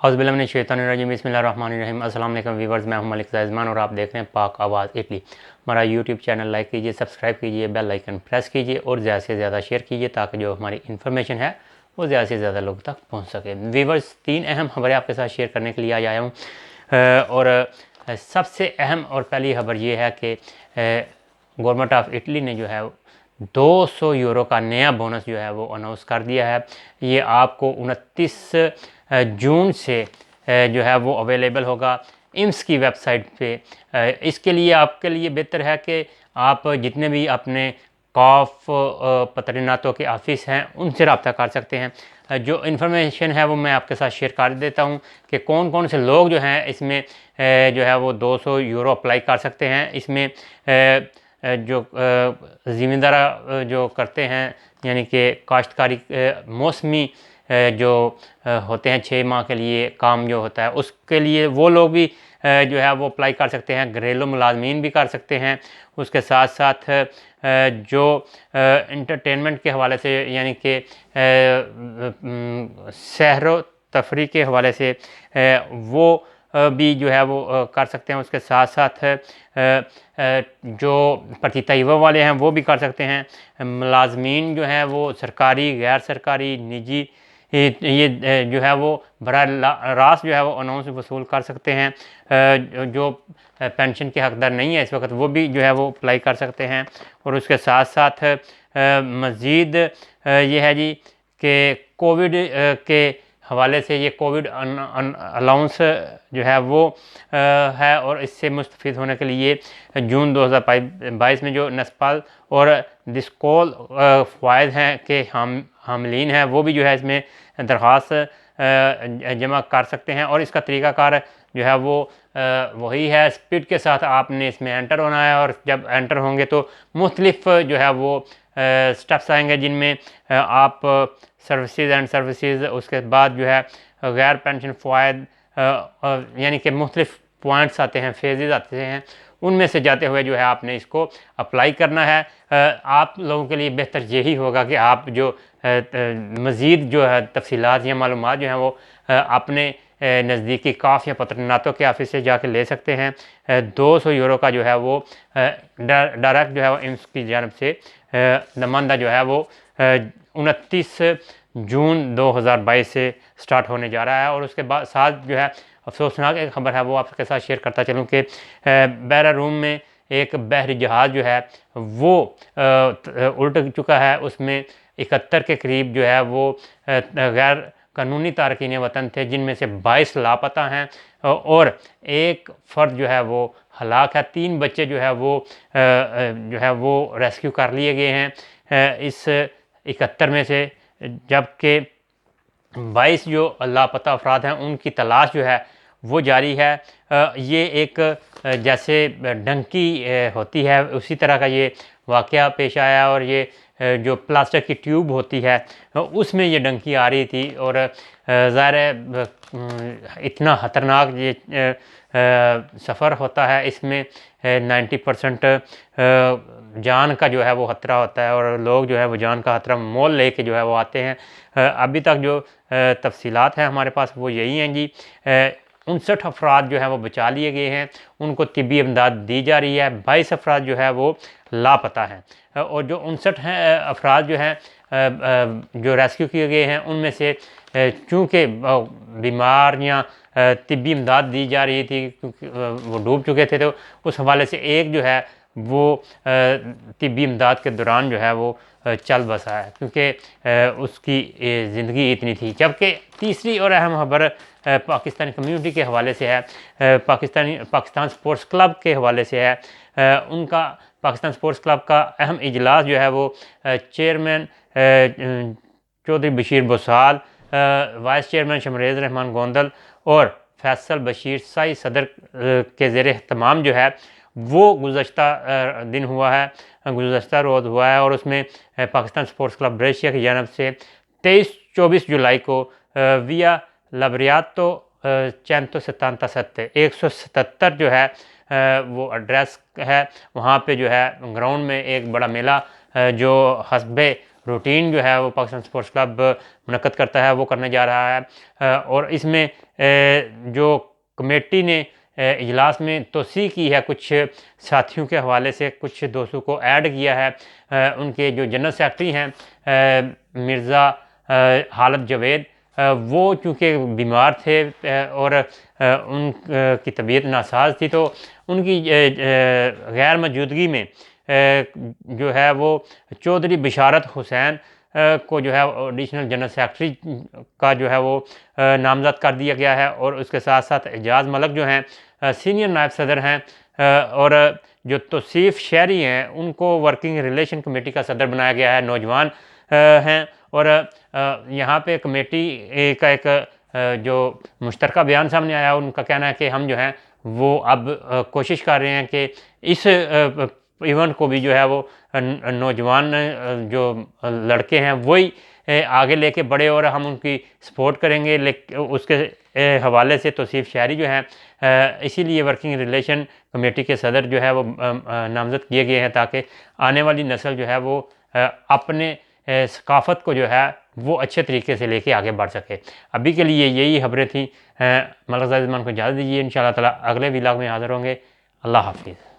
औज़ुबिल्लाहि बिस्मिल्लाहिर्रहमानिर्रहीम। अस्सलाम वालेकुम वीवर्स, मैं हूं मलिक ज़ैज़मान और आप देख रहे हैं पाक आवाज़ इटली। हमारा यूट्यूब चैनल लाइक कीजिए, सब्सक्राइब कीजिए, बेल आइकन प्रेस कीजिए और ज़्यादा से ज़्यादा शेयर कीजिए ताकि जो हमारी इन्फॉर्मेशन है वो ज़्यादा से ज़्यादा लोग तक पहुँच सके। वीवर्स, 3 अहम खबरें आपके साथ शेयर करने के लिए आज आया हूँ और सबसे अहम और पहली खबर ये है कि गवर्नमेंट ऑफ इटली ने जो है 200 यूरो का नया बोनस जो है वो अनाउंस कर दिया है। ये आपको 29 जून से जो है वो अवेलेबल होगा इम्स की वेबसाइट पे। इसके लिए आपके लिए बेहतर है कि आप जितने भी अपने कॉफ पतरीनातों के ऑफिस हैं उनसे रब्ता कर सकते हैं। जो इन्फॉर्मेशन है वो मैं आपके साथ शेयर कर देता हूँ कि कौन कौन से लोग जो हैं इसमें जो है वो 200 यूरो अप्लाई कर सकते हैं। इसमें जो ज़िम्मेदार जो करते हैं यानी कि काश्तकारी मौसमी जो होते हैं 6 माह के लिए काम जो होता है उसके लिए वो लोग भी जो है वो अप्लाई कर सकते हैं। घरेलू मुलाजमीन भी कर सकते हैं। उसके साथ साथ जो इंटरटेनमेंट के हवाले से यानी कि सैर व तफरी के हवाले से वो भी जो है वो कर सकते हैं। उसके साथ साथ जो प्रति तयबा वाले हैं वो भी कर सकते हैं। मुलाजमीन जो हैं वो सरकारी, गैर सरकारी, निजी ये जो है वो बड़ा रास्त जो है वो अनाउंस वसूल कर सकते हैं। जो पेंशन के हकदार नहीं है इस वक्त वो भी जो है वो अप्लाई कर सकते हैं। और उसके साथ साथ मज़ीद ये है जी कि कोविड के हवाले से ये कोविड अलाउंस जो है वो है और इससे मुस्तफ़ीद होने के लिए जून 2022 में जो नस्पाल और डिस्कोल फ़वाइद हैं कि हामिलीन हैं वो भी जो है इसमें दरख्वास्त जमा कर सकते हैं। और इसका तरीक़ाकार जो है वो वही है, स्पीड के साथ आपने इसमें एंटर होना है और जब एंटर होंगे तो मुख्तलिफ जो है वो स्टेप्स आएंगे जिनमें आप सर्विसेज एंड सर्विसेज, उसके बाद जो है गैर पेंशन फ़वाइद यानी कि मुख्तलिफ पॉइंट्स आते हैं, फेजेस आते हैं, उनमें से जाते हुए जो है आपने इसको अप्लाई करना है। आप लोगों के लिए बेहतर यही होगा कि आप जो मज़ीद जो है तफसीलात या मालूमात जो हैं वो अपने नज़दीकी काफ या पतरनातों के ऑफिस से जाके ले सकते हैं। 200 यूरो का जो है वो डायरेक्ट जो है वो इम्स की जानब से नुमाइंदा जो है वो 29 जून 2022 से स्टार्ट होने जा रहा है। और उसके बाद साथ जो है अफसोसनाक एक खबर है वो आपके साथ शेयर करता चलूँ कि बहरा रूम में एक बहरी जहाज़ जो है वो उल्ट चुका है। उसमें 71 के करीब जो है वो गैर कानूनी तारकीन वतन थे जिनमें से 22 लापता हैं और एक फ़र्द जो है वो हलाक है। 3 बच्चे जो है वो रेस्क्यू कर लिए गए हैं इस 71 में से, जबकि 22 जो लापता अफराद हैं उनकी तलाश जो है वो जारी है। ये एक जैसे डंकी होती है उसी तरह का ये वाक़या पेश आया और ये जो प्लास्टिक की ट्यूब होती है उसमें ये डंकी आ रही थी और ज़ाहिर है इतना ख़तरनाक ये सफ़र होता है, इसमें 90% जान का जो है वो ख़तरा होता है और लोग जो है वो जान का ख़तरा मोल लेके जो है वो आते हैं। अभी तक जो तफसीलात हैं हमारे पास वो यही हैं जी। 59 अफराद जो है वो बचा लिए गए हैं, उनको तिब्बी इमदाद दी जा रही है। 22 अफराद जो है वो लापता हैं और जो 59 हैं अफराद जो हैं जो रेस्क्यू किए गए हैं उनमें से चूँकि बीमारियाँ तिब्बी इमदाद दी जा रही थी क्योंकि वो डूब चुके थे, तो उस हवाले से एक जो है वो तिब्बी इमदाद के दौरान जो है वो चल बसा है क्योंकि उसकी ज़िंदगी इतनी थी। जबकि तीसरी और अहम खबर पाकिस्तानी कम्युनिटी के हवाले से है। पाकिस्तान स्पोर्ट्स क्लब के हवाले से है। उनका पाकिस्तान स्पोर्ट्स क्लब का अहम इजलास जो है वो chairman Chaudhry Bashir Busal, vice chairman Shamrez Rehman Gondal और फैसल बशीर साई सदर के ज़ेर एहतमाम जो है वो गुज़श्ता दिन हुआ है, गुज़श्ता रोज़ हुआ है। और उसमें पाकिस्तान स्पोर्ट्स क्लब ब्रेशिया की जानब से 23-24 जुलाई को विया लबरियातो 177 177 जो है वो एड्रेस है, वहाँ पे जो है ग्राउंड में एक बड़ा मेला जो हस्बे रूटीन जो है वो पाकिस्तान स्पोर्ट्स क्लब मुनक्कद करता है वो करने जा रहा है। और इसमें जो कमेटी ने इजलास में तोसी की है, कुछ साथियों के हवाले से कुछ दोस्तों को ऐड किया है। उनके जो जनरल सेक्रेटरी हैं मिर्ज़ा हालत जावेद, वो चूँकि बीमार थे और उनकी तबीयत नासाज थी, तो उनकी गैर मौजूदगी में जो है वो चौधरी बिशारत हुसैन को जो है एडिशनल जनरल सेक्रेटरी का जो है वो नामज़द कर दिया गया है। और उसके साथ साथ एजाज़ मलक जो हैं सीनियर नायब सदर हैं। और जो तौसीफ़ शहरी हैं उनको वर्किंग रिलेशन कमेटी का सदर बनाया गया है, नौजवान हैं। और यहाँ पे कमेटी का एक जो मुश्तरका बयान सामने आया, उनका कहना है कि हम जो हैं वो अब कोशिश कर रहे हैं कि इस इवेंट को भी जो है वो नौजवान जो लड़के हैं वही आगे लेके बढ़े और हम उनकी सपोर्ट करेंगे। लेकिन उसके हवाले से तौसीफ़ शहरी जो हैं इसीलिए वर्किंग रिलेशन कमेटी के सदर जो है वो नामज़द किए गए हैं, ताकि आने वाली नस्ल जो है वो अपने सकाफ़त को जो है वो अच्छे तरीके से लेके आगे बढ़ सके। अभी के लिए यही खबरें थी। मलक ज़ाहिद ज़मान को इजाज़त दीजिए, इंशाअल्लाह ताला अगले व्लॉग में हाज़िर होंगे। अल्लाह हाफ़िज़।